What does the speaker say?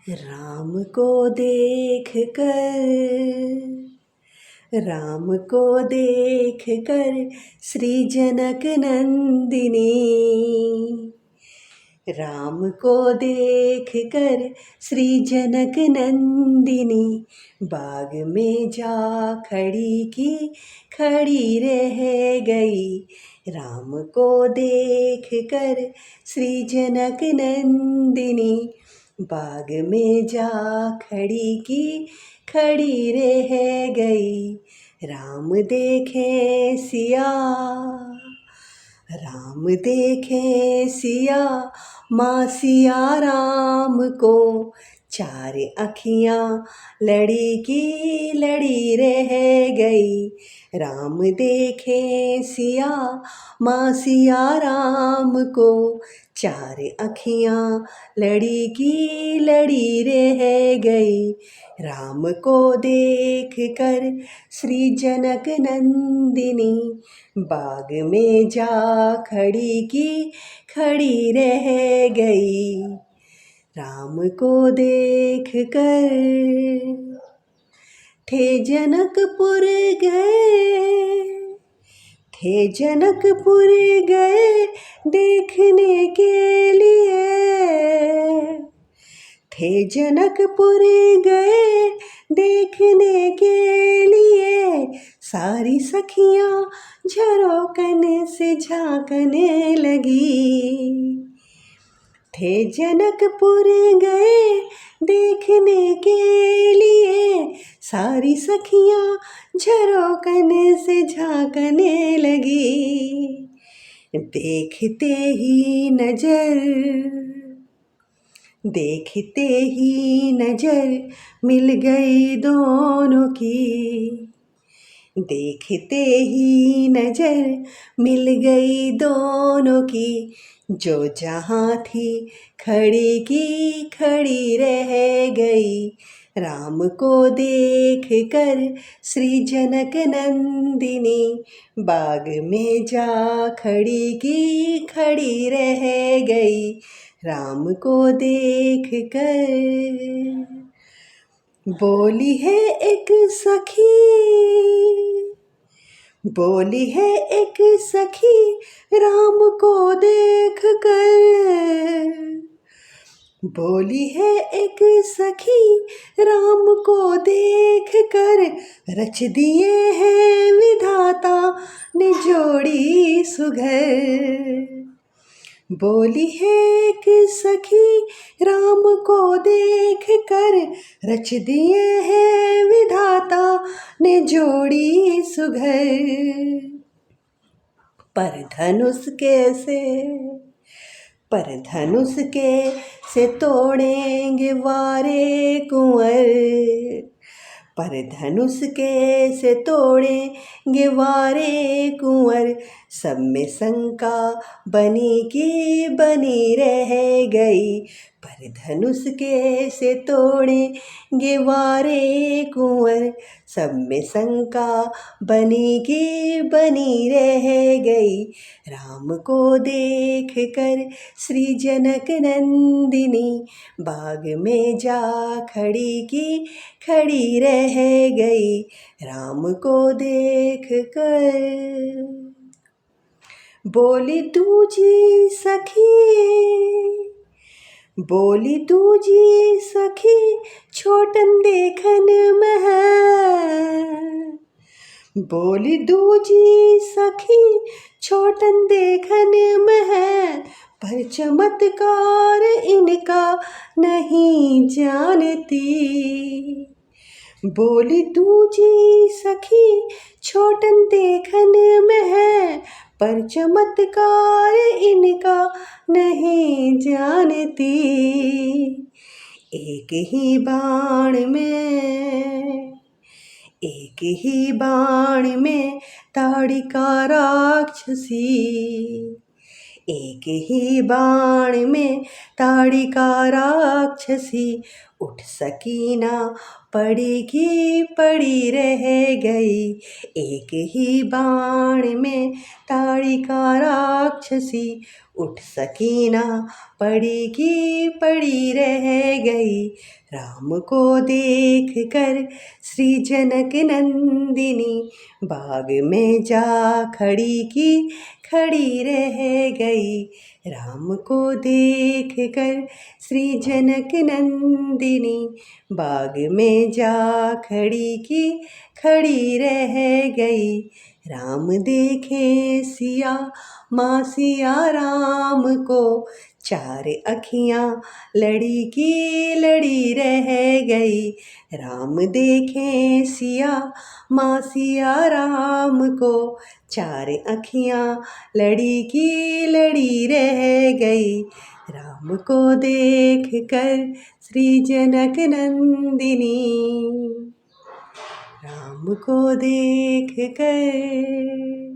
राम को देख कर, राम को देख कर श्री जनक नंदिनी, राम को देख कर श्री जनक नंदिनी बाग में जा खड़ी की खड़ी रह गई। राम को देख कर श्री जनक नंदिनी बाग में जा खड़ी की खड़ी रह गई। राम देखे सिया, राम देखे सिया, माँ सिया राम को चार अखियाँ लड़ी की लड़ी रह गई। राम देखे सिया, माँ सिया राम को चार अखियाँ लड़ी की लड़ी रह गई। राम को देख कर श्री जनक नंदिनी बाग में जा खड़ी की खड़ी रह गई। राम को देख कर थे जनकपुर गए, थे जनकपुर गए देखने के लिए, थे जनकपुर गए देखने के लिए। सारी सखियाँ झरोकने से झांकने लगी। थे जनकपुर गए देखने के लिए, सारी सखियाँ झरोकने से झांकने लगी। देखते ही नजर, देखते ही नजर मिल गई दोनों की, देखते ही नजर मिल गई दोनों की। जो जहाँ थी खड़ी की खड़ी रह गई। राम को देख कर श्री जनक नंदिनी बाग में जा खड़ी की खड़ी रह गई। राम को देख कर बोली है एक सखी, बोली है एक सखी राम को देख कर, बोली है एक सखी राम को देख कर। रच दिए हैं विधाता ने जोड़ी सुघर। बोली है एक सखी राम को देख कर, रच दिए हैं विधाता ने जोड़ी सुघर। पर धनुष कैसे, पर धनुष कैसे तोड़ेंगे वारे कुंवर, पर धनुष कैसे तोड़ेंगे वारे कुंवर। सब में शंका बनी की बनी रह गई। पर धनुष कैसे तोड़ेंगे वारे कुंवर, सब में शंका बनी की बनी रह गई। राम को देख कर श्री जनक नंदिनी बाग में जा खड़ी की खड़ी रह गई। राम को देख कर बोली दूजी सखी, बोली दूजी सखी छोटन देखन में है, बोली दूजी सखी छोटन देखन में है। पर चमत्कार इनका नहीं जानती। बोली दूजी सखी छोटन देखन में है, पर चमत्कार इनका नहीं जानती। एक ही बाण में, एक ही बाण में ताड़िका राक्षसी, एक ही बाण में ताड़िका राक्षसी। उठ सकी ना पड़ी की पड़ी रह गई। एक ही बाण में ताड़िका राक्षसी, उठ सकी ना पड़ी की पड़ी रह गई। राम को देख कर श्री जनक नंदिनी बाग में जा खड़ी की खड़ी रह गई। राम को देख कर श्री जनक नंदिनी बाग में जा खड़ी की खड़ी रह गई। राम देखे सिया माँ सिया राम को चार अखियाँ लड़ी की लड़ी रह गई। राम देखे सिया माँ सिया राम को चार अखियाँ लड़ी की लड़ी रह गई। राम को देख कर श्री जनक नंदिनी राम को देख कर